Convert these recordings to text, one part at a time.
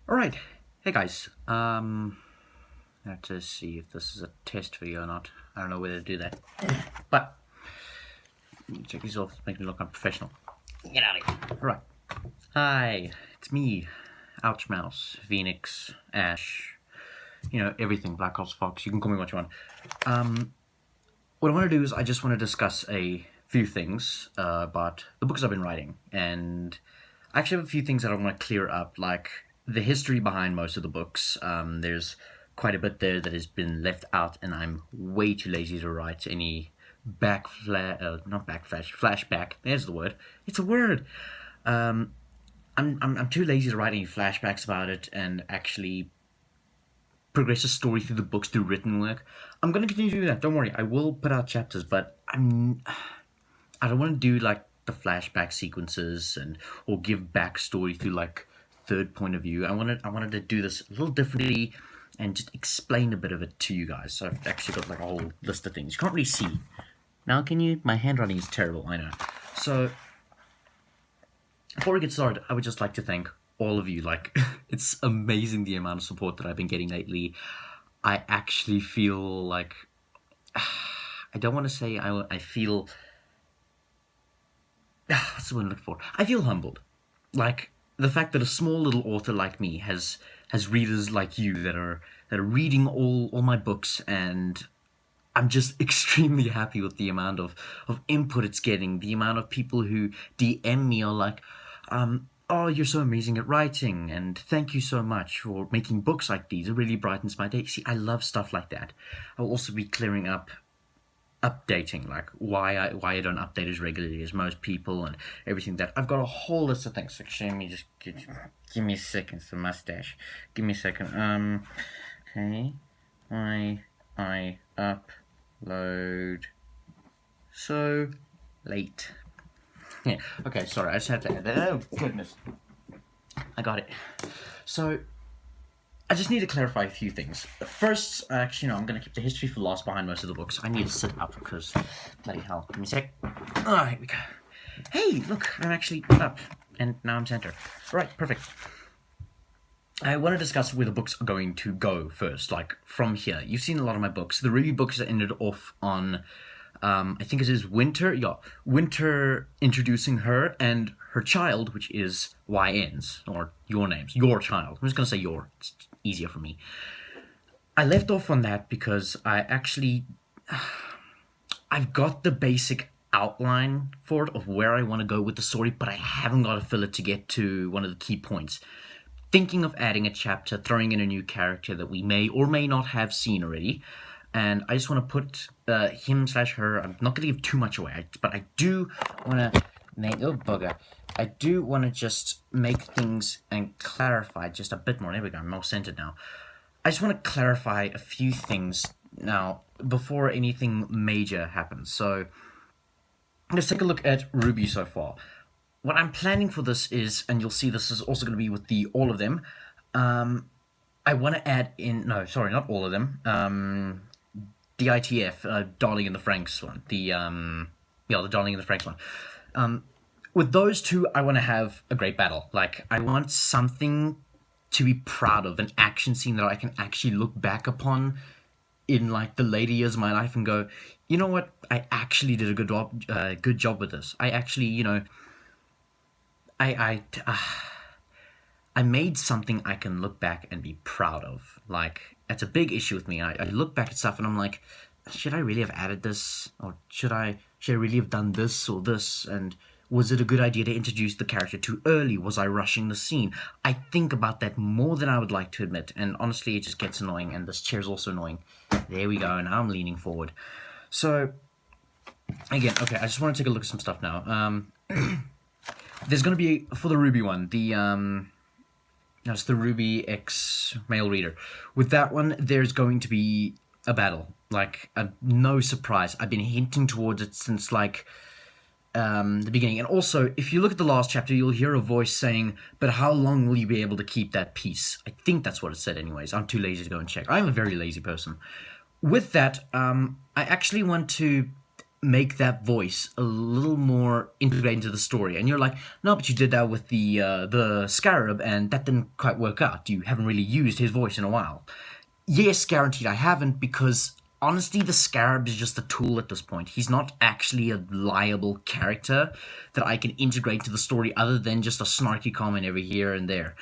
Alright, hey guys, let's see if this is a test video or not. I don't know whether to do that, but check these off, make me look unprofessional. Get out of here. Alright, hi, it's me, Ouch Mouse, Phoenix, Ash, everything, Black Ops Fox, you can call me what you want. What I want to do is I just want to discuss a few things about the books I've been writing, and I actually have a few things that I want to clear up, like the history behind most of the books. There's quite a bit there that has been left out, and I'm way too lazy to write any flashback. There's the word. It's a word. I'm too lazy to write any flashbacks about it and actually progress the story through the books through written work. I'm gonna continue to do that. Don't worry. I will put out chapters, but I don't want to do like the flashback sequences or give backstory through like third point of view. I wanted to do this a little differently and just explain a bit of it to you guys. So I've actually got like a whole list of things. You can't really see. Now can you? My handwriting is terrible, I know. So before we get started, I would just like to thank all of you. Like, it's amazing the amount of support that I've been getting lately. I actually feel like, I don't want to say I feel, what's the word I'm looking for? I feel humbled. Like, the fact that a small little author like me has readers like you that are reading all my books, and I'm just extremely happy with the amount of input it's getting, the amount of people who DM me are like, oh, you're so amazing at writing, and thank you so much for making books like these. It really brightens my day. See, I love stuff like that. I'll also be clearing up updating, like why I don't update as regularly as most people and everything. That I've got a whole list of things. Actually, let me just give me a second. It's the mustache. Give me a second. Okay, I upload so late. Yeah. Okay. Sorry, I just had to add that. Oh goodness, I got it. So I just need to clarify a few things. First, actually, no, I'm going to keep the history for last behind most of the books. I need to sit up because, bloody hell. Give me a sec. Oh, here we go. Hey, look, I'm actually up. And now I'm center. Right, perfect. I want to discuss where the books are going to go first, like from here. You've seen a lot of my books. The review books that ended off on, I think it is Winter. Yeah, Winter introducing her and her child, which is YN's, or your names, your child. I'm just going to say your. It's easier for me. I left off on that because I've got the basic outline for it of where I want to go with the story, but I haven't got a filler to get to one of the key points. Thinking of adding a chapter, throwing in a new character that we may or may not have seen already, and I just want to put him/her. I'm not going to give too much away, but I do want to make I do want to just make things and clarify just a bit more. There we go, I'm more centered now. I just want to clarify a few things now before anything major happens. So let's take a look at Ruby so far. What I'm planning for this is, and you'll see this is also going to be with all of them, I want to add in, no, sorry, not all of them, DITF, Darling in the Franxx one, the Darling in the Franxx one. With those two, I want to have a great battle. Like, I want something to be proud of, an action scene that I can actually look back upon in, like, the later years of my life and go, you know what, I actually did a good job with this. I actually, I made something I can look back and be proud of. Like, that's a big issue with me. I look back at stuff and I'm like, should I really have added this? Or should I really have done this or this? And was it a good idea to introduce the character too early? Was I rushing the scene? I think about that more than I would like to admit, and honestly, it just gets annoying, and this chair's also annoying. There we go, now I'm leaning forward. So, again, okay, I just want to take a look at some stuff now. There's going to be, for the Ruby one, it's the Ruby X male reader. With that one, there's going to be a battle. Like, no surprise. I've been hinting towards it since, like, the beginning. And also, if you look at the last chapter, you'll hear a voice saying, but how long will you be able to keep that peace? I think that's what it said anyways. I'm too lazy to go and check. I'm a very lazy person. With that, I actually want to make that voice a little more integrated into the story. And you're like, no, but you did that with the Scarab, and that didn't quite work out. You haven't really used his voice in a while. Yes, guaranteed I haven't, because honestly, the Scarab is just a tool at this point. He's not actually a liable character that I can integrate to the story other than just a snarky comment every here and there.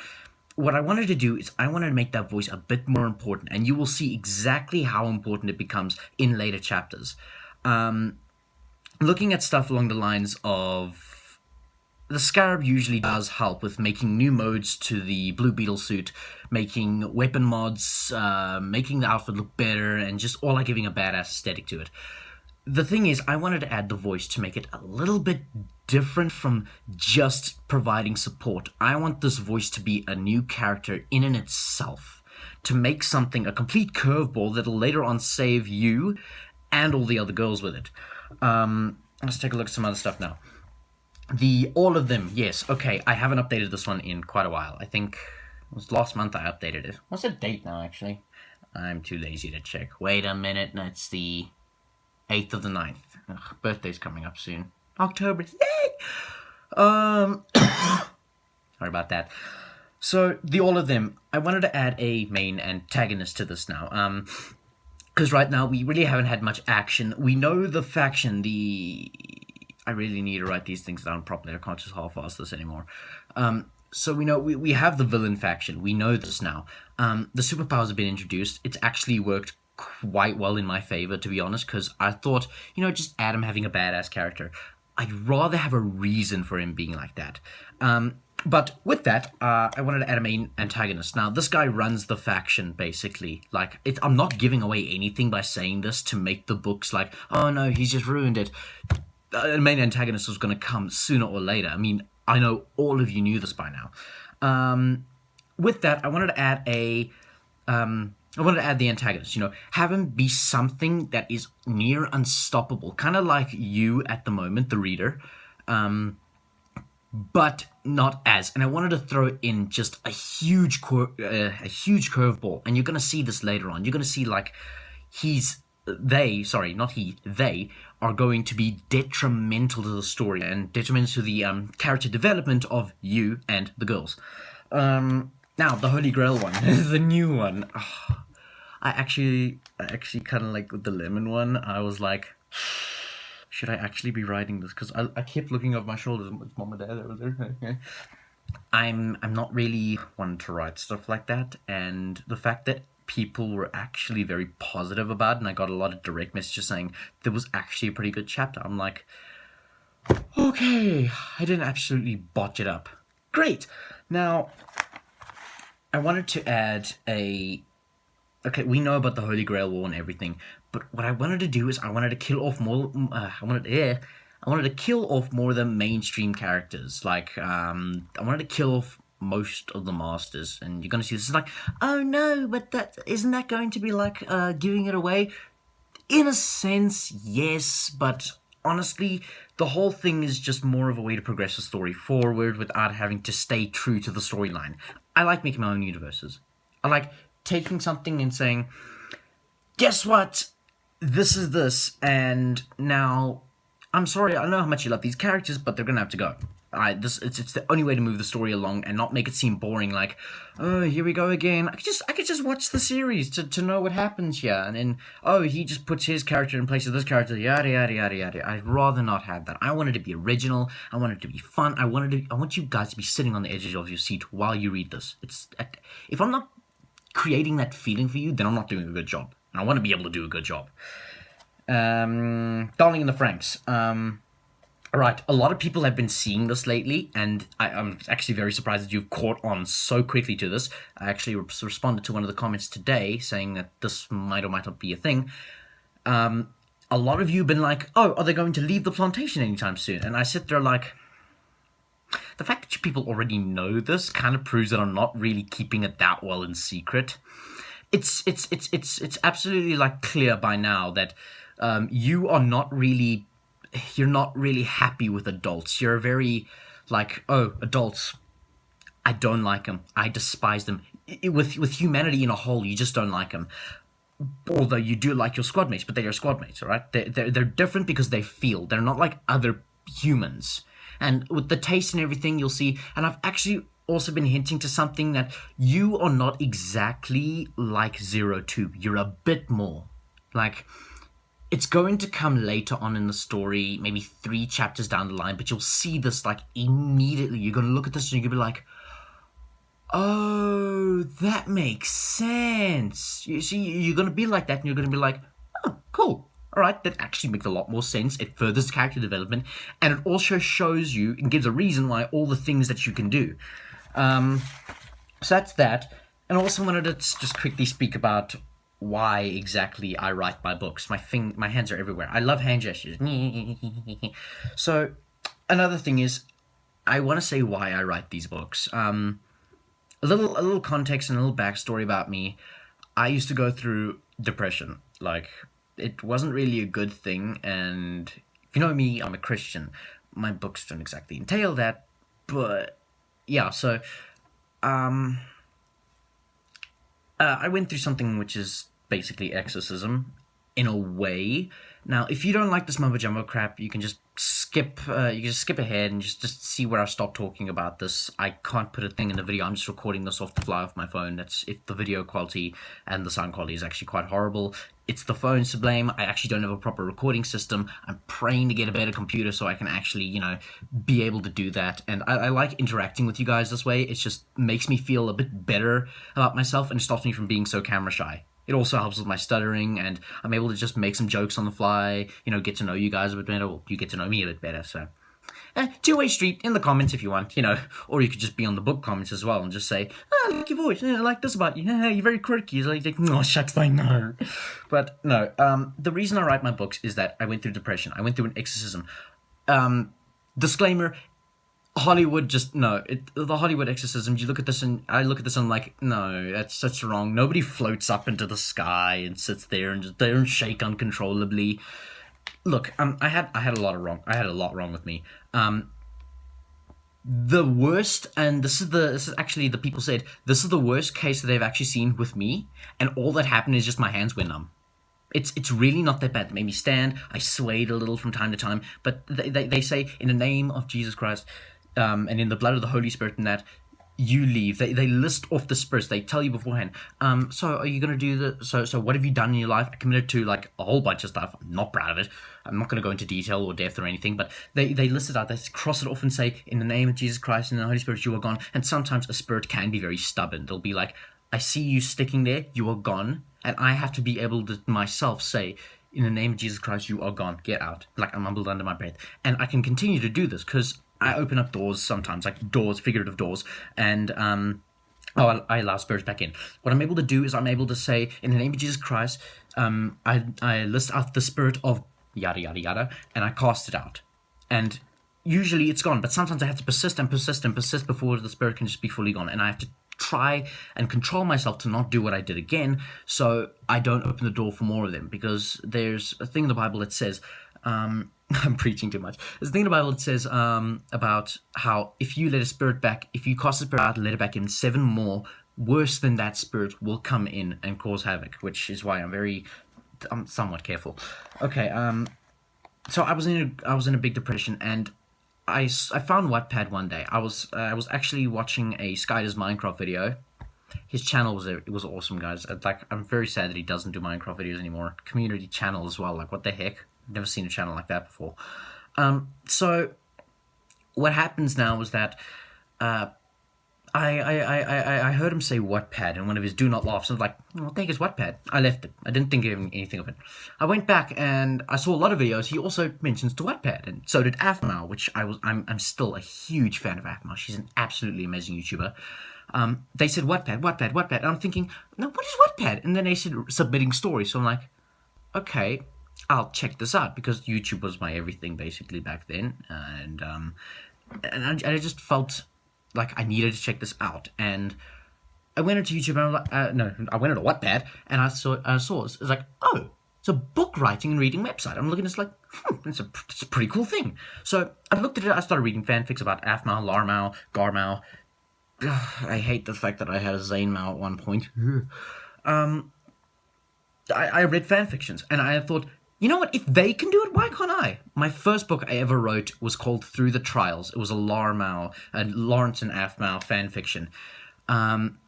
What I wanted to do is I wanted to make that voice a bit more important, and you will see exactly how important it becomes in later chapters. Looking at stuff along the lines of the Scarab usually does help with making new modes to the Blue Beetle suit, making weapon mods, making the outfit look better, and just all like giving a badass aesthetic to it. The thing is, I wanted to add the voice to make it a little bit different from just providing support. I want this voice to be a new character in and itself, to make something a complete curveball that'll later on save you and all the other girls with it. Let's take a look at some other stuff now. All of them, yes, okay, I haven't updated this one in quite a while. I think it was last month I updated it. What's the date now, actually? I'm too lazy to check. Wait a minute, no, it's the 8th of the 9th. Ugh, birthday's coming up soon. October, yay! Sorry about that. So, all of them, I wanted to add a main antagonist to this now. Because right now we really haven't had much action. We know the faction, I really need to write these things down properly. I can't just half-ass this anymore. So we know we have the villain faction. We know this now. The superpowers have been introduced. It's actually worked quite well in my favor, to be honest, because I thought, just Adam having a badass character. I'd rather have a reason for him being like that. But with that, I wanted to add a main antagonist. Now, this guy runs the faction, basically. Like, I'm not giving away anything by saying this to make the books like, oh no, he's just ruined it. The main antagonist was going to come sooner or later. I mean, I know all of you knew this by now. With that, I wanted to add the antagonist, have him be something that is near unstoppable, kind of like you at the moment, the reader, but not as. And I wanted to throw in just a huge curveball, and you're going to see this later on. You're going to see, like, they are going to be detrimental to the story and detrimental to the character development of you and the girls. Now, the Holy Grail one, the new one. Oh, I actually kind of like the lemon one. I was like, should I actually be writing this? Because I kept looking over my shoulders. It's mom and dad over there. I'm not really one to write stuff like that, and the fact that people were actually very positive about it, and I got a lot of direct messages saying there was actually a pretty good chapter. I'm like, okay, I didn't absolutely botch it up. Great. Now, I wanted to add okay, we know about the Holy Grail War and everything, but what I wanted to do is I wanted to kill off more. I wanted to kill off more of the mainstream characters. Like, I wanted to kill off most of the masters, and you're going to see this is like, oh no, but isn't that going to be like giving it away? In a sense, yes, but honestly, the whole thing is just more of a way to progress the story forward without having to stay true to the storyline. I like making my own universes. I like taking something and saying, guess what? This is this, and now, I'm sorry, I don't know how much you love these characters, but they're gonna have to go. It's the only way to move the story along and not make it seem boring, like, oh, here we go again. I could just watch the series to know what happens here, and then, oh, he just puts his character in place of this character, yada, yada, yada, yada. I'd rather not have that. I want it to be original. I want it to be fun. I want you guys to be sitting on the edges of your seat while you read this. If I'm not creating that feeling for you, then I'm not doing a good job. And I want to be able to do a good job. Darling in the Franxx. Right, a lot of people have been seeing this lately, and I'm actually very surprised that you've caught on so quickly to this. I actually responded to one of the comments today saying that this might or might not be a thing. A lot of you have been like, oh, are they going to leave the plantation anytime soon? And I sit there like, the fact that you people already know this kind of proves that I'm not really keeping it that well in secret. It's absolutely like clear by now that you're not really happy with adults. You're very like, oh, adults, I don't like them. I despise them. With humanity in a whole, you just don't like them. although you do like your squad mates, but they're your squad mates, all right? They're different because they feel. They're not like other humans. And with the taste and everything, you'll see. And I've actually also been hinting to something that you are not exactly like Zero Two. You're a bit more. Like, it's going to come later on in the story, maybe 3 chapters down the line, but you'll see this, like, immediately. You're going to look at this and you're going to be like, oh, that makes sense. You see, you're going to be like that, and you're going to be like, oh, cool. All right, that actually makes a lot more sense. It furthers character development, and it also shows you and gives a reason why all the things that you can do. So that's that. And I also wanted to just quickly speak about why exactly I write my books. My hands are everywhere. I love hand gestures. So another thing is, I want to say why I write these books. A little context and a little backstory about me. I used to go through depression. Like, it wasn't really a good thing, and if you know me, I'm a Christian. My books don't exactly entail that, but yeah, so I went through something which is basically exorcism, in a way. Now, if you don't like this mumbo jumbo crap, you can just skip. You can just skip ahead and just see where I stop talking about this. I can't put a thing in the video. I'm just recording this off the fly off my phone. That's if the video quality and the sound quality is actually quite horrible. It's the phone's to blame. I actually don't have a proper recording system. I'm praying to get a better computer so I can actually, be able to do that. And I like interacting with you guys this way. It just makes me feel a bit better about myself and stops me from being so camera shy. It also helps with my stuttering, and I'm able to just make some jokes on the fly, get to know you guys a bit better, or you get to know me a bit better, so. Two-way street in the comments if you want, or you could just be on the book comments as well and just say, I like your voice, I like this about you, you're very quirky. It's like, no, shucks, I know. But no, the reason I write my books is that I went through depression. I went through an exorcism. Disclaimer, Hollywood the Hollywood exorcisms, you look at this and I look at this and I'm like, no, that's wrong. Nobody floats up into the sky and sits there and just they don't shake uncontrollably. Look, I had a lot wrong with me. The worst, and this is actually the people said this is the worst case that they've actually seen with me, and all that happened is just my hands went numb. It's really not that bad. It made me stand. I swayed a little from time to time, but they say in the name of Jesus Christ, and in the blood of the Holy Spirit, and that you leave. They list off the spirits. They tell you beforehand. So are you gonna do the? So what have you done in your life? I committed to like a whole bunch of stuff. I'm not proud of it. I'm not gonna go into detail or depth or anything. But they list it out. They cross it off and say, in the name of Jesus Christ and the Holy Spirit, you are gone. And sometimes a spirit can be very stubborn. They'll be like, I see you sticking there. You are gone. And I have to be able to myself say, in the name of Jesus Christ, you are gone. Get out. Like I mumbled under my breath. And I can continue to do this because I open up doors sometimes, like doors, figurative doors, and I allow spirits back in. What I'm able to do is I'm able to say, in the name of Jesus Christ, I list out the spirit of yada, yada, yada, and I cast it out. And usually it's gone, but sometimes I have to persist and persist and persist before the spirit can just be fully gone. And I have to try and control myself to not do what I did again, so I don't open the door for more of them, because there's a thing in the Bible that says, I'm preaching too much. There's a thing in the Bible that says about how if you let a spirit back, if you cast a spirit out and let it back in, 7 more worse than that spirit will come in and cause havoc, which is why I'm somewhat careful. Okay, so I was in a big depression, and I found Wattpad one day. I was actually watching a Sky Does Minecraft video. His channel was awesome, guys. I'm very sad that he doesn't do Minecraft videos anymore. Community channel as well. Like, what the heck? I've never seen a channel like that before. So what happens now is that I heard him say Wattpad in one of his do not laughs. I was like, oh, I think it's Wattpad. I left it. I didn't think of anything of it. I went back and I saw a lot of videos. He also mentions to Wattpad, and so did Afmal, which I'm still a huge fan of Afmal. She's an absolutely amazing YouTuber. They said Wattpad, and I'm thinking, no, what is Wattpad? And then they said submitting stories. So I'm like, okay, I'll check this out, because YouTube was my everything basically back then, and I just felt like I needed to check this out, and I went into YouTube and I was like, I went into Wattpad and I saw it's like, oh, it's a book writing and reading website. I'm looking at this like, it's a pretty cool thing. So I looked at it. I started reading fanfics about Afmal, Larmal, Garmal. I hate the fact that I had a Zainmal at one point. I read fan fictions, and I thought, you know what? If they can do it, why can't I? My first book I ever wrote was called Through the Trials. It was a Lawrence and Aphmau fan fiction. Um,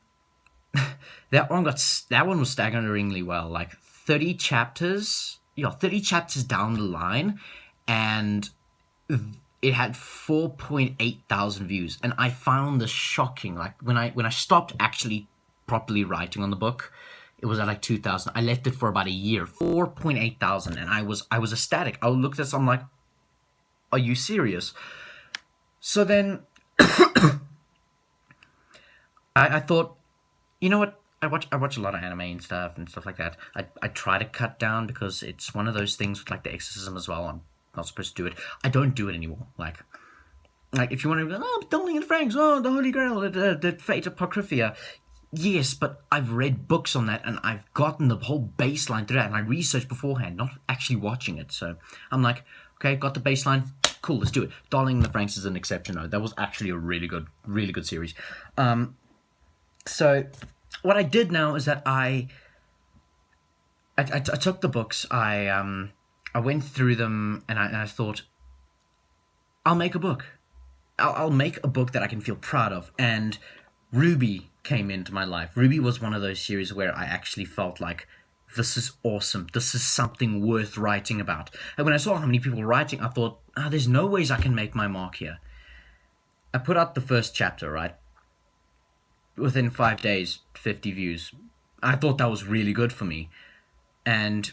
that one was staggeringly well, like 30 chapters. 30 chapters down the line, and it had 4.8 thousand views, and I found this shocking. Like when I stopped actually properly writing on the book, it was at like 2,000. I left it for about a year, 4.8 thousand, and I was ecstatic. I looked at this, I'm like, are you serious? So then I thought, you know what? I watch a lot of anime and stuff like that. I try to cut down because it's one of those things with like the exorcism as well. I'm not supposed to do it. I don't do it anymore. Like if you want to go, oh, Darling and Franks, oh, the Holy Grail, the Fate Apocrypha. Yes, but I've read books on that, and I've gotten the whole baseline through that, and I researched beforehand, not actually watching it. So I'm like, okay, got the baseline, cool, let's do it. Darling and the Franks is an exception, though. That was actually a really good series. So what I did now is that I took the books, I went through them, and I thought, I'll make a book. I'll make a book that I can feel proud of. And Ruby came into my life. Ruby was one of those series where I actually felt like, this is awesome. This is something worth writing about. And when I saw how many people were writing, I thought, there's no ways I can make my mark here. I put out the first chapter, right? Within 5 days, 50 views. I thought that was really good for me. And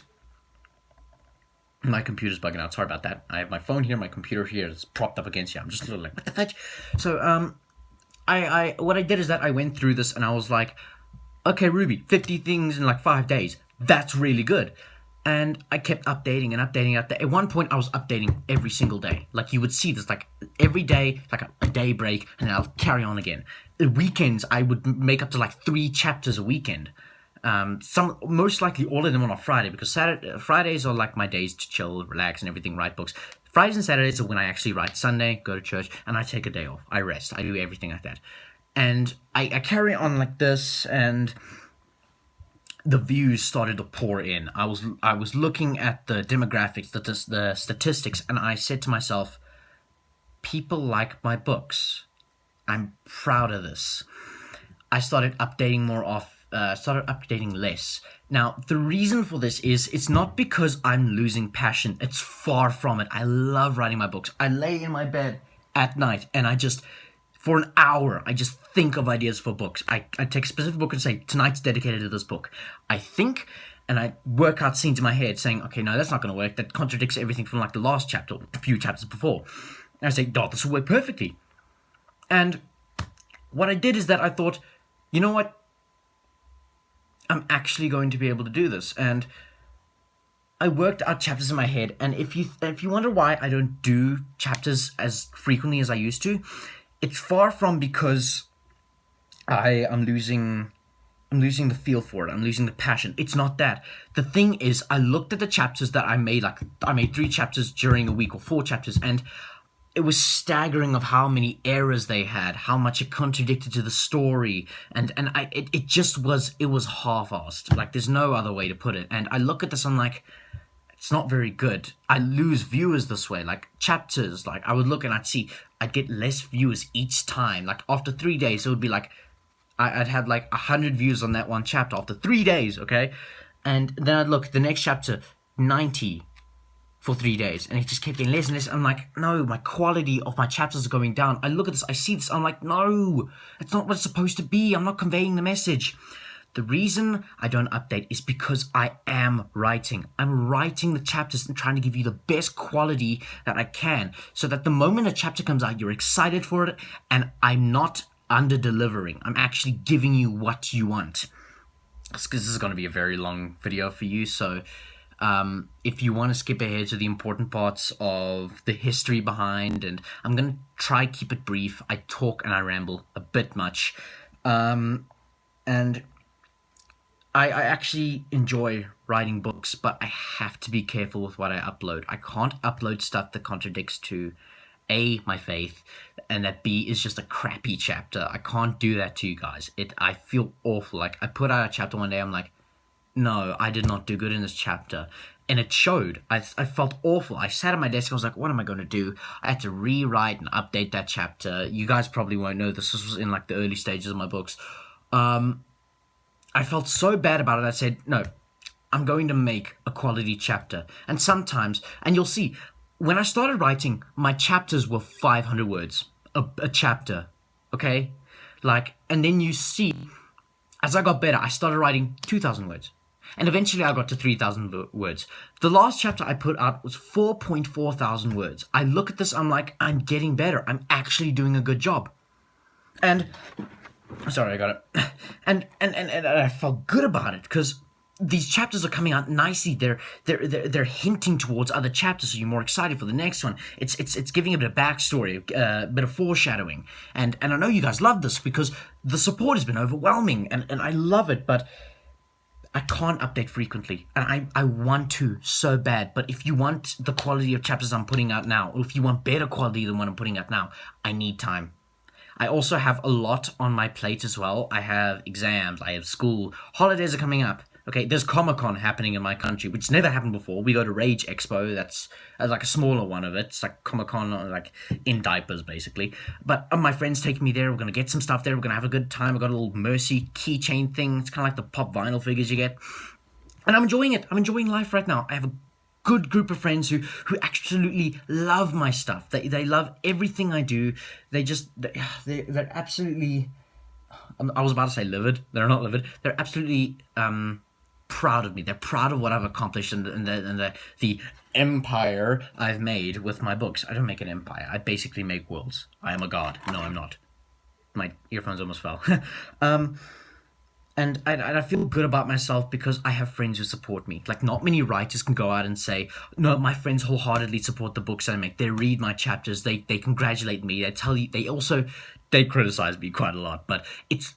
my computer's bugging out. Sorry about that. I have my phone here, my computer here. It's propped up against you. I'm just a little like, what the fudge? So, what I did is that I went through this and I was like, okay, Ruby, 50 things in like 5 days. That's really good. And I kept updating and updating. At one point, I was updating every single day. Like, you would see this, like, every day, like a day break, and then I'll carry on again. The weekends, I would make up to, like, 3 chapters a weekend. Most likely all of them on a Friday, because Fridays are, like, my days to chill, relax, and everything, write books. Fridays and Saturdays are when I actually write. Sunday, go to church, and I take a day off. I rest. I do everything like that. And I carry on like this, and the views started to pour in. I was looking at the demographics, the statistics, and I said to myself, people like my books. I'm proud of this. I started updating started updating less. Now, the reason for this is, it's not because I'm losing passion. It's far from it. I love writing my books. I lay in my bed at night, and for an hour, I just think of ideas for books. I take a specific book and say, tonight's dedicated to this book. I think, and I work out scenes in my head saying, okay, no, that's not going to work. That contradicts everything from like the last chapter, a few chapters before. And I say, this will work perfectly. And what I did is that I thought, you know what? I'm actually going to be able to do this. And I worked out chapters in my head. And if you wonder why I don't do chapters as frequently as I used to, it's far from because I'm losing the feel for it. I'm losing the passion. It's not that. The thing is, I looked at the chapters that I made. Like, I made 3 chapters during a week, or 4 chapters, and it was staggering of how many errors they had, how much it contradicted to the story, and it was half-assed. Like, there's no other way to put it. And I look at this, I'm like, it's not very good. I lose viewers this way. Like, chapters, like, I would look and I'd get less viewers each time. Like, after 3 days, it would be like, I'd have like 100 views on that one chapter after 3 days, okay? And then I'd look, the next chapter, 90 for 3 days. And it just kept getting less and less. I'm like, no, my quality of my chapters are going down. I look at this, I see this, I'm like, no, it's not what it's supposed to be. I'm not conveying the message. The reason I don't update is because I am writing. I'm writing the chapters and trying to give you the best quality that I can, so that the moment a chapter comes out, you're excited for it, and I'm not under-delivering. I'm actually giving you what you want. Because this is going to be a very long video for you, so if you want to skip ahead to the important parts of the history behind, and I'm going to try keep it brief. I talk and I ramble a bit much. And I actually enjoy writing books, but I have to be careful with what I upload. I can't upload stuff that contradicts to A, my faith, and that B is just a crappy chapter. I can't do that to you guys. I feel awful. Like, I put out a chapter one day, I'm like, no, I did not do good in this chapter. And it showed. I felt awful. I sat at my desk. I was like, what am I going to do? I had to rewrite and update that chapter. You guys probably won't know this. This was in like the early stages of my books. I felt so bad about it. I said, no, I'm going to make a quality chapter. And sometimes, and you'll see, when I started writing, my chapters were 500 words. A chapter. Okay? Like, and then you see, as I got better, I started writing 2,000 words. And eventually I got to 3,000 words. The last chapter I put out was 4.4 thousand words. I look at this, I'm like, I'm getting better. I'm actually doing a good job. And, sorry, I got it. And I felt good about it because these chapters are coming out nicely. They're hinting towards other chapters, so you're more excited for the next one. It's giving a bit of backstory, a bit of foreshadowing. And I know you guys love this because the support has been overwhelming, and I love it, but I can't update frequently, and I want to so bad. But if you want the quality of chapters I'm putting out now, or if you want better quality than what I'm putting out now, I need time. I also have a lot on my plate as well. I have exams, I have school, holidays are coming up. Okay, there's Comic-Con happening in my country, which never happened before. We go to Rage Expo, that's like a smaller one of it. It's like Comic-Con, like in diapers, basically. But my friends take me there, we're going to get some stuff there, we're going to have a good time. I've got a little Mercy keychain thing, it's kind of like the pop vinyl figures you get. And I'm enjoying it, I'm enjoying life right now. I have a good group of friends who absolutely love my stuff. They love everything I do. They're absolutely, I was about to say livid, they're not livid. They're absolutely, proud of me. They're proud of what I've accomplished and the empire I've made with my books. I don't make an empire. I basically make worlds. I am a god. No, I'm not. My earphones almost fell. And I feel good about myself because I have friends who support me. Like, not many writers can go out and say, no, my friends wholeheartedly support the books I make. They read my chapters. They congratulate me. They tell you. They criticize me quite a lot. But it's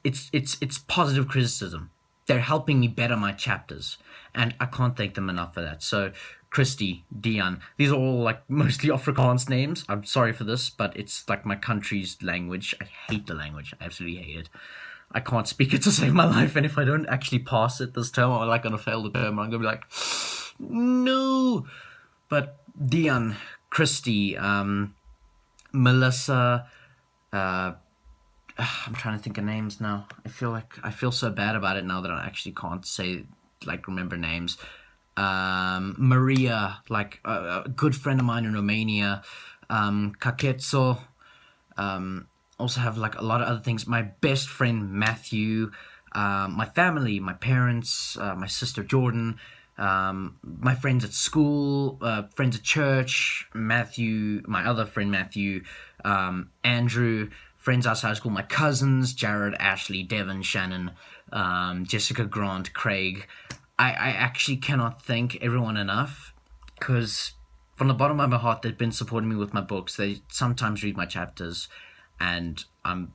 positive criticism. They're helping me better my chapters, and I can't thank them enough for that. So, Christy, Dion, these are all like mostly Afrikaans names. I'm sorry for this, but it's like my country's language. I hate the language. I absolutely hate it. I can't speak it to save my life, and if I don't actually pass it this term, I'm like gonna fail the term. I'm gonna be like, no. But Dion, Christy, Melissa, I'm trying to think of names now. I feel so bad about it now that I actually can't remember names. Maria, like a good friend of mine in Romania. Kaketso. Also have like a lot of other things. My best friend Matthew. My family, my parents, my sister Jordan. My friends at school, friends at church. Matthew, my other friend Matthew. Andrew. Friends outside of school, my cousins, Jared, Ashley, Devon, Shannon, Jessica, Grant, Craig. I actually cannot thank everyone enough because from the bottom of my heart, they've been supporting me with my books. They sometimes read my chapters, and I'm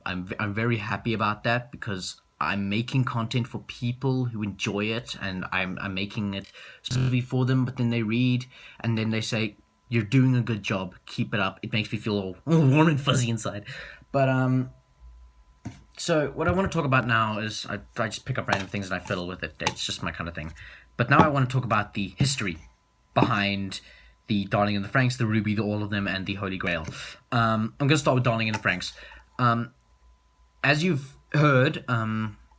very happy about that because I'm making content for people who enjoy it, and I'm making it specifically for them. But then they read, and then they say, "You're doing a good job. Keep it up." It makes me feel all warm and fuzzy inside. But, so what I want to talk about now is, I just pick up random things and I fiddle with it. It's just my kind of thing. But now I want to talk about the history behind the Darling and the Franxx, the Ruby, the All of Them, and the Holy Grail. I'm going to start with Darling and the Franxx. As you've heard,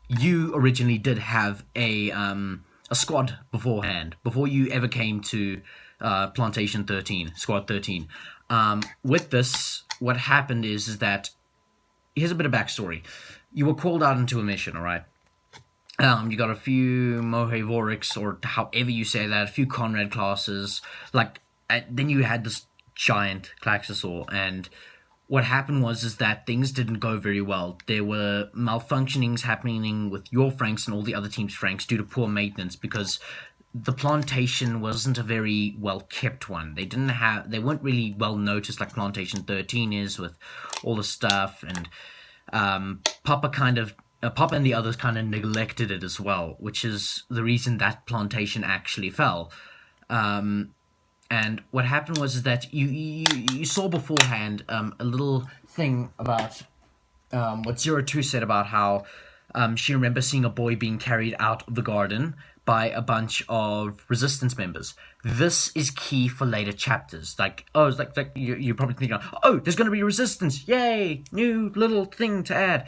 you originally did have a squad beforehand, before you ever came to Plantation 13, Squad 13. With this, what happened is that, here's a bit of backstory. You were called out into a mission, alright? You got a few Mohevorics, or however you say that, a few Conrad classes, then you had this giant Klaxosaur, and what happened was that things didn't go very well. There were malfunctionings happening with your Franxx and all the other team's Franxx due to poor maintenance, because the plantation wasn't a very well-kept one. They weren't really well-noticed like Plantation 13 is, with all the stuff, and Papa and the others kind of neglected it as well, which is the reason that plantation actually fell. And what happened was that you saw beforehand a little thing about what 02 said about how she remembers seeing a boy being carried out of the garden by a bunch of resistance members. This is key for later chapters. Like, oh, it's like you're probably thinking, oh, there's going to be resistance. Yay, new little thing to add.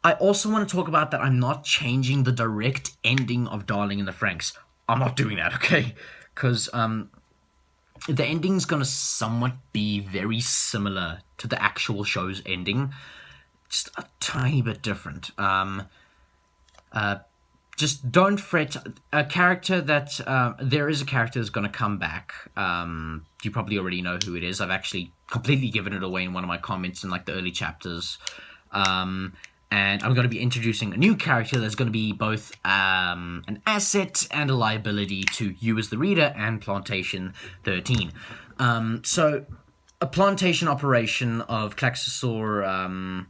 I also want to talk about that I'm not changing the direct ending of Darling in the Franxx. I'm not doing that, okay? Because the ending's going to somewhat be very similar to the actual show's ending. Just a tiny bit different. Just don't fret. A character that there is a character that's going to come back. You probably already know who it is. I've actually completely given it away in one of my comments in like the early chapters. And I'm going to be introducing a new character that's going to be both an asset and a liability to you as the reader and Plantation 13. So a plantation operation of Klaxosaur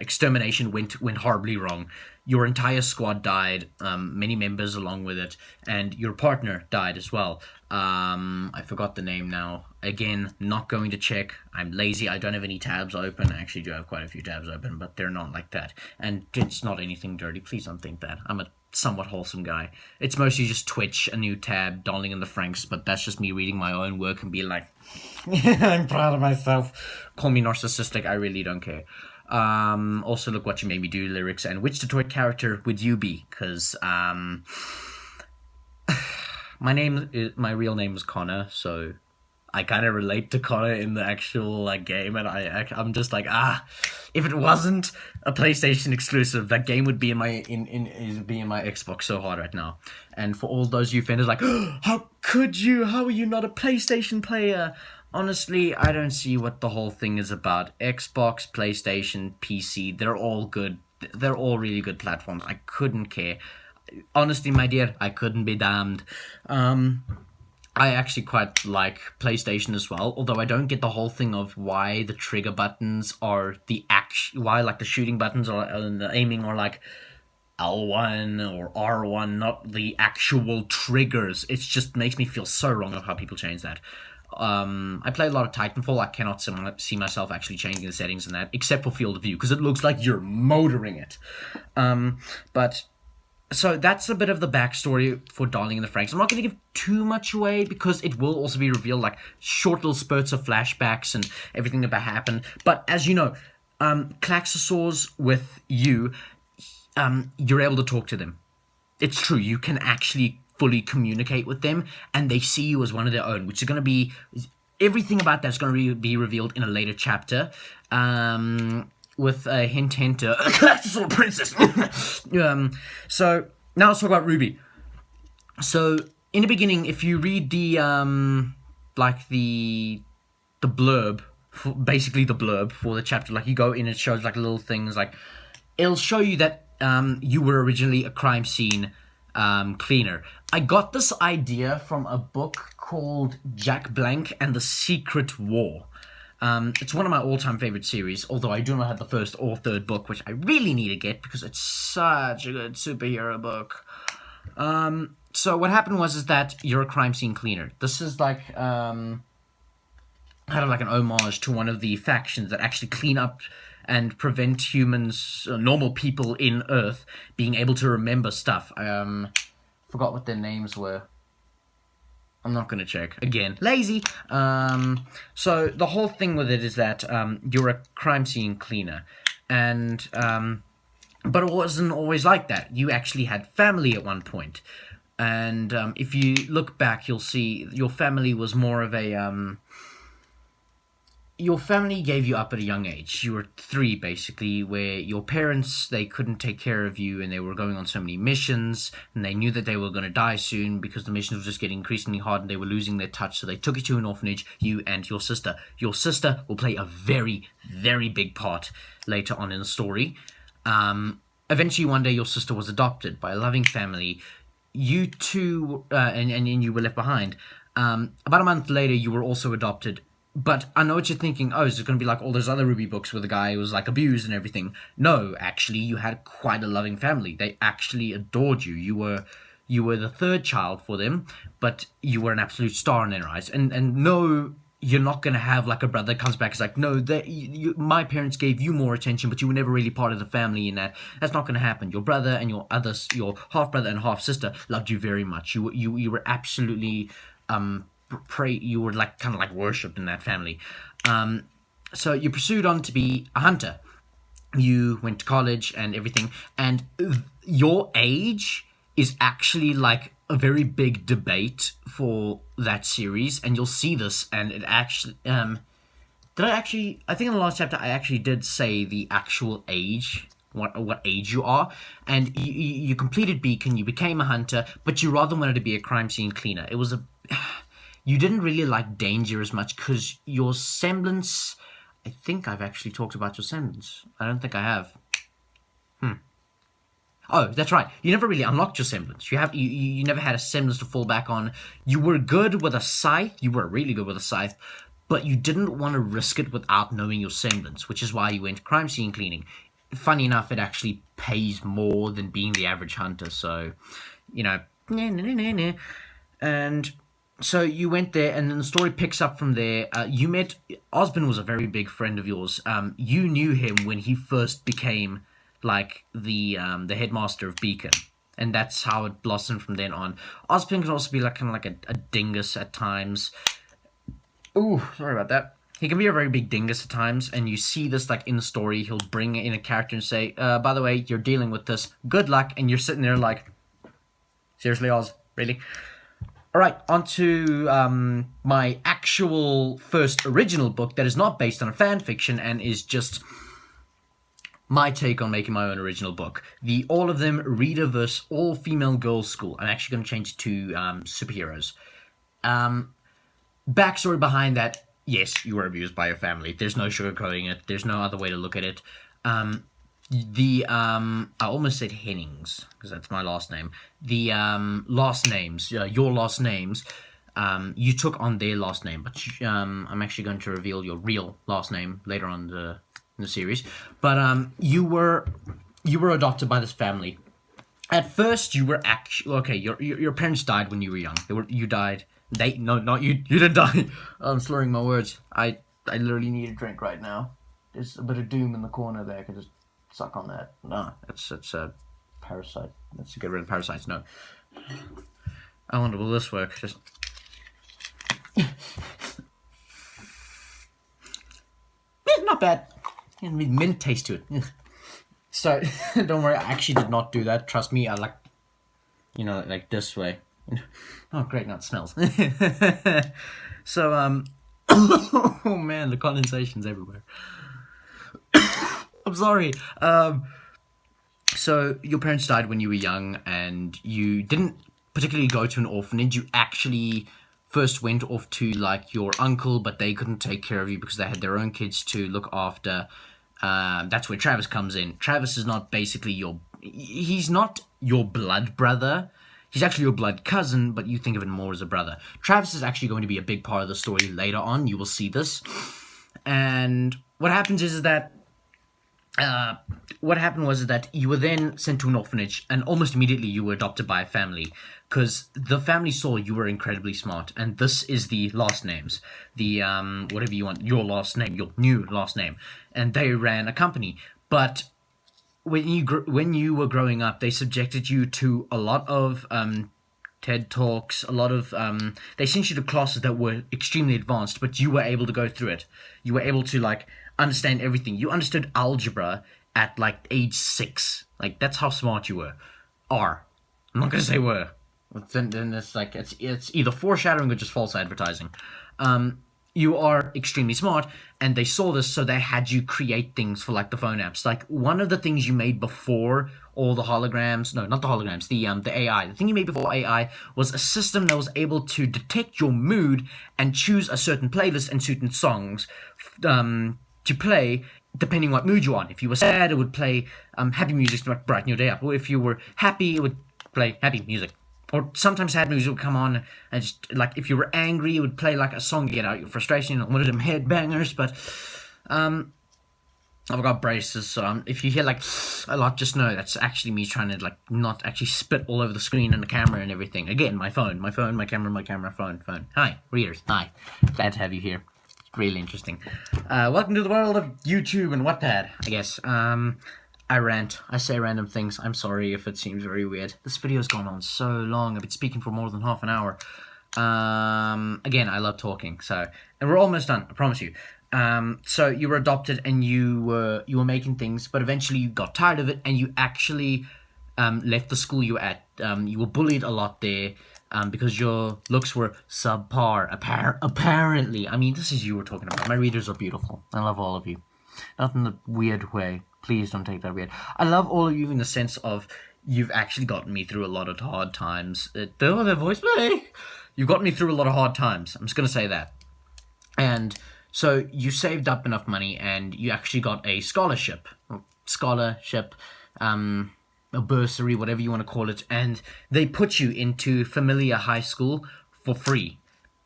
extermination went horribly wrong. Your entire squad died, many members along with it, and your partner died as well. I forgot the name now. Again, not going to check. I'm lazy. I don't have any tabs open. I actually do have quite a few tabs open, but they're not like that. And it's not anything dirty. Please don't think that. I'm a somewhat wholesome guy. It's mostly just Twitch, a new tab, Darling in the Franxx, but that's just me reading my own work and being like, I'm proud of myself. Call me narcissistic. I really don't care. Also, Look What You Made Me Do lyrics, and which Detroit character would you be? Because my real name is Connor, so I kind of relate to Connor in the actual game, and I'm just like, if it wasn't a PlayStation exclusive, that game would be in my Xbox so hard right now. And for all those you fans like, how could you? How are you not a PlayStation player? Honestly, I don't see what the whole thing is about. Xbox, PlayStation, PC, they're all good. They're all really good platforms. I couldn't care. Honestly, my dear, I couldn't be damned. I actually quite like PlayStation as well, although I don't get the whole thing of why the trigger buttons are why like the shooting buttons and the aiming are like L1 or R1, not the actual triggers. It just makes me feel so wrong of how people change that. I play a lot of Titanfall. I cannot see myself actually changing the settings in that, except for field of view, because it looks like you're motoring it. So that's a bit of the backstory for Darling in the Franxx. I'm not going to give too much away, because it will also be revealed, like short little spurts of flashbacks and everything that happened. But as you know, Klaxosaurs with you, you're able to talk to them. It's true, you can actually fully communicate with them, and they see you as one of their own, which is going to be, everything about that's going to be revealed in a later chapter, with a hint to Klaxosaur princess. So now let's talk about Ruby. So in the beginning, if you read the blurb, basically the blurb for the chapter, like you go in, it shows like little things, like it'll show you that you were originally a crime scene cleaner. I got this idea from a book called Jack Blank and the Secret War. It's one of my all-time favorite series, although I do not have the first or third book, which I really need to get because it's such a good superhero book. So what happened is that you're a crime scene cleaner. This is like kind of like an homage to one of the factions that actually clean up and prevent humans, normal people in Earth, being able to remember stuff. I forgot what their names were. I'm not going to check. Again, lazy. So the whole thing with it is that you're a crime scene cleaner. And but it wasn't always like that. You actually had family at one point. And if you look back, you'll see your family was more of a... your family gave you up at a young age. You were 3, basically, where your parents, they couldn't take care of you, and they were going on so many missions, and they knew that they were going to die soon because the missions were just getting increasingly hard, and they were losing their touch, so they took you to an orphanage, you and your sister. Your sister will play a very, very big part later on in the story. Eventually, one day, your sister was adopted by a loving family. You two, and you were left behind. About a month later, you were also adopted. But I know what you're thinking, oh, is it going to be like all those other Ruby books where the guy was like abused and everything? No, actually, you had quite a loving family. They actually adored you. You were the 3rd child for them, but you were an absolute star in their eyes. And no, you're not going to have like a brother that comes back. It's like, no, my parents gave you more attention, but you were never really part of the family in that. That's not going to happen. Your brother and your half brother and half sister loved you very much. You were absolutely, you were like kind of like worshipped in that family. So you pursued on to be a hunter. You went to college and everything, and your age is actually like a very big debate for that series, and you'll see this, and it actually I think in the last chapter I actually did say the actual age, what age you are, and you completed Beacon, you became a hunter, but you rather wanted to be a crime scene cleaner. It was you didn't really like danger as much because your semblance, I think I've actually talked about your semblance. I don't think I have. Oh, that's right. You never really unlocked your semblance. You never had a semblance to fall back on. You were good with a scythe. You were really good with a scythe, but you didn't want to risk it without knowing your semblance, which is why you went crime scene cleaning. Funny enough, it actually pays more than being the average hunter. So, and so you went there, and then the story picks up from there. You met Osborne was a very big friend of yours. You knew him when he first became like the headmaster of Beacon, and that's how it blossomed from then on. Osborne can also be like kind of like a dingus at times. Ooh, sorry about that. He can be a very big dingus at times, and you see this like in the story. He'll bring in a character and say, by the way, you're dealing with this. Good luck. And you're sitting there like, seriously, Oz? Really? All right, on to my actual first original book that is not based on a fan fiction and is just my take on making my own original book. The All of Them Readerverse All-Female Girls School. I'm actually going to change it to superheroes. Backstory behind that, yes, you were abused by your family. There's no sugarcoating it. There's no other way to look at it. I almost said Hennings, because that's my last name. The last names, your last names, you took on their last name, but I'm actually going to reveal your real last name later on in the series. But you were adopted by this family. At first, you were actually okay. Your parents died when you were young. You died. Not you. You didn't die. I'm slurring my words. I literally need a drink right now. There's a bit of doom in the corner there. I can just suck on that. No, it's a parasite. Let's get rid of parasites. No. I wonder, will this work? Just. Not bad. Mint taste to it. So don't worry, I actually did not do that. Trust me, I like, like this way. Oh great, now it smells. So oh man, the condensation's everywhere. I'm sorry. So your parents died when you were young, and you didn't particularly go to an orphanage. You actually first went off to like your uncle, but they couldn't take care of you because they had their own kids to look after. That's where Travis comes in. Travis is not basically he's not your blood brother. He's actually your blood cousin, but you think of him more as a brother. Travis is actually going to be a big part of the story later on. You will see this. And what happens is that what happened was that you were then sent to an orphanage, and almost immediately you were adopted by a family, because the family saw you were incredibly smart, and this is the last names, the whatever you want, your last name, your new last name, and they ran a company. But when you were growing up, they subjected you to a lot of TED Talks, a lot of they sent you to classes that were extremely advanced, but you were able to go through it. You were able to like understand everything. You understood algebra at like age 6. Like that's how smart you were. I'm not gonna say were. Then it's like it's either foreshadowing or just false advertising. You are extremely smart, and they saw this, so they had you create things for like the phone apps. Like one of the things you made before all the holograms, no, not the holograms, the AI. The thing you made before AI was a system that was able to detect your mood and choose a certain playlist and certain songs to play depending what mood you're on. If you were sad, it would play happy music to brighten your day up. Or if you were happy, it would play happy music. Or sometimes sad music would come on, and just like if you were angry, it would play like a song to get out your frustration, one of them headbangers. But I've got braces, so if you hear like a lot, just know that's actually me trying to like not actually spit all over the screen and the camera and everything. Again, my phone, my camera, phone. Hi, readers. Hi, glad to have you here. really interesting. Welcome to the world of YouTube and Wattpad, I guess. I rant. I say random things. I'm sorry if it seems very weird. This video's gone on so long. I've been speaking for more than half an hour. Again, I love talking, so... And we're almost done, I promise you. So you were adopted and you were making things, but eventually you got tired of it and you actually left the school you were at. You were bullied a lot there because your looks were subpar, apparently. I mean, this is you we're talking about. My readers are beautiful. I love all of you. Not in a weird way. Please don't take that weird. I love all of you in the sense of you've actually gotten me through a lot of hard times. Their voice play. You've gotten me through a lot of hard times. I'm just going to say that. And so you saved up enough money and you actually got a scholarship, a bursary, whatever you want to call it. And they put you into Familiar High School for free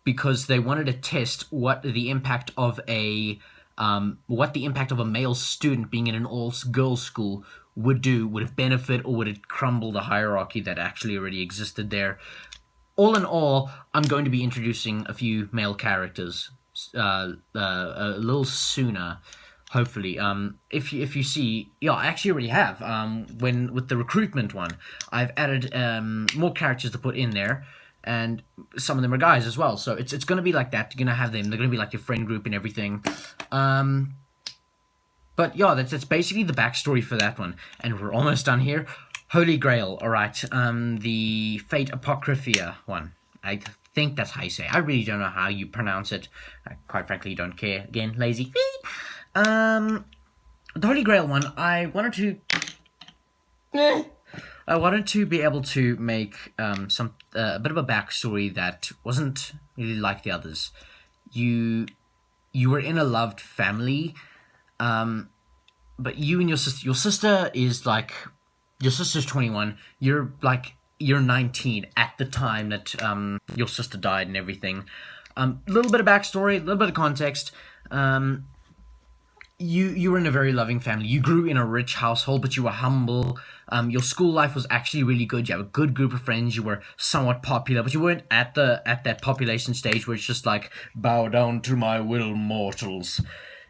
because they wanted to test what the impact of a male student being in an all-girls school would do. Would it benefit or would it crumble the hierarchy that actually already existed there? All in all, I'm going to be introducing a few male characters a little sooner, hopefully. If you see, yeah, I actually already have. With the recruitment one, I've added more characters to put in there. And some of them are guys as well, so it's going to be like that. You're going to have them. They're going to be like your friend group and everything. But yeah, that's basically the backstory for that one. And we're almost done here. Holy Grail, alright. The Fate Apocrypha one. I think that's how you say it. I really don't know how you pronounce it. I quite frankly don't care. Again, lazy feet. The Holy Grail one, I wanted to be able to make a bit of a backstory that wasn't really like the others. You were in a loved family, but you and your sister is like, your sister's 21. You're 19 at the time that your sister died and everything. A little bit of backstory, a little bit of context. You were in a very loving family. You grew in a rich household, but you were humble. Your school life was actually really good. You have a good group of friends. You were somewhat popular, but you weren't at that population stage where it's just like, bow down to my will, mortals.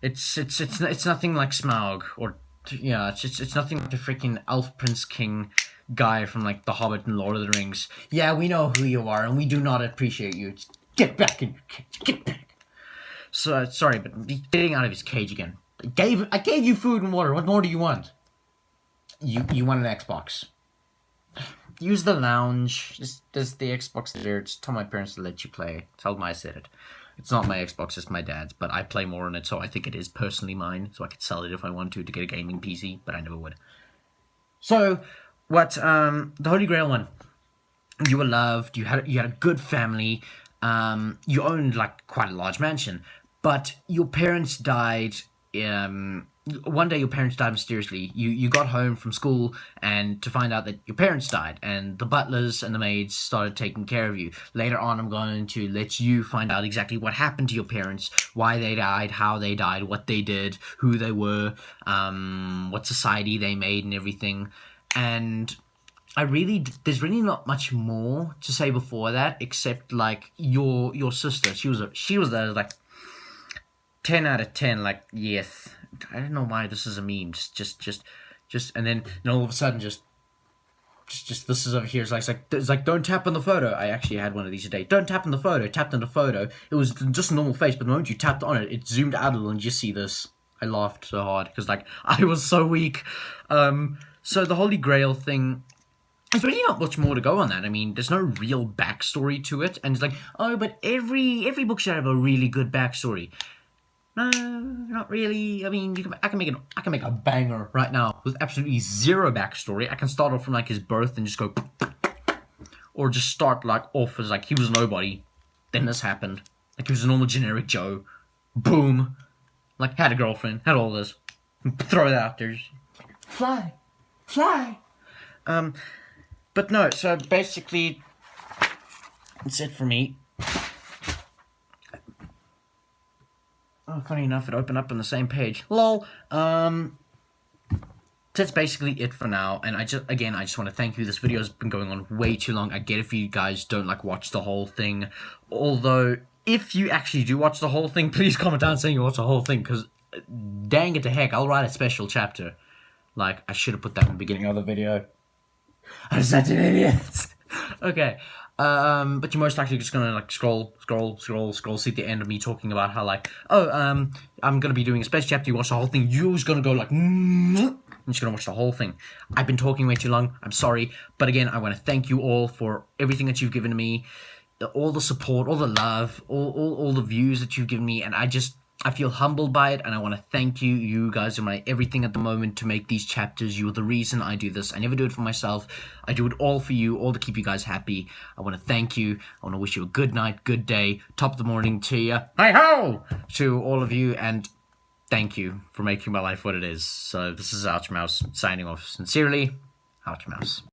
It's nothing like Smaug or it's nothing like the freaking Elf Prince King guy from like The Hobbit and Lord of the Rings. Yeah, we know who you are, and we do not appreciate you. Get back in your cage. Get back. So sorry, but he's getting out of his cage again. I gave you food and water. What more do you want? You want an Xbox. Use the lounge. There's the Xbox there. Just tell my parents to let you play. Tell them I said it. It's not my Xbox, it's my dad's, but I play more on it, so I think it is personally mine, so I could sell it if I want to get a gaming PC, but I never would. So, the Holy Grail one. You were loved, you had a good family, you owned, like, quite a large mansion, but your parents died, one day your parents died mysteriously. You got home from school and to find out that your parents died, and the butlers and the maids started taking care of you. Later on, I'm going to let you find out exactly what happened to your parents, why they died, how they died, what they did, who they were, what society they made and everything. And there's really not much more to say before that, except like your sister. She was like 10 out of 10, like, yes. I don't know why this is a meme. Just, and then all of a sudden, just this is over here. It's like, don't tap on the photo. I actually had one of these today. Don't tap on the photo. Tapped on the photo. It was just a normal face, but the moment you tapped on it, it zoomed out a little, and you see this. I laughed so hard because like I was so weak. So the Holy Grail thing. There's really not much more to go on that. I mean, there's no real backstory to it, and it's like, oh, but every book should have a really good backstory. No, not really. I mean, I can make a banger right now with absolutely zero backstory. I can start off from like his birth and just go, or just start like off as like he was nobody, then this happened, like he was a normal generic Joe, boom, like had a girlfriend, had all this, throw it out there, fly. But no. So basically, that's it for me. Oh, funny enough, it opened up on the same page. Lol. That's basically it for now. And I just want to thank you. This video has been going on way too long. I get if you guys don't like watch the whole thing. Although if you actually do watch the whole thing, please comment down saying you watch the whole thing, because dang it to heck, I'll write a special chapter. Like, I should have put that in the beginning of the video. I'm such an idiot. Okay, but you're most likely just gonna like scroll, see the end of me talking about how like, oh, I'm gonna be doing a special chapter. You watch the whole thing. You're just gonna go like, I'm just gonna watch the whole thing. I've been talking way too long. I'm sorry, but again, I want to thank you all for everything that you've given me, all the support, all the love, all the views that you've given me, and I feel humbled by it, and I want to thank you. You guys are my everything at the moment to make these chapters. You're the reason I do this. I never do it for myself. I do it all for you, all to keep you guys happy. I want to thank you. I want to wish you a good night, good day, top of the morning to you. Hi-ho! To all of you, and thank you for making my life what it is. So this is Ouch Mouse signing off. Sincerely, Ouch Mouse.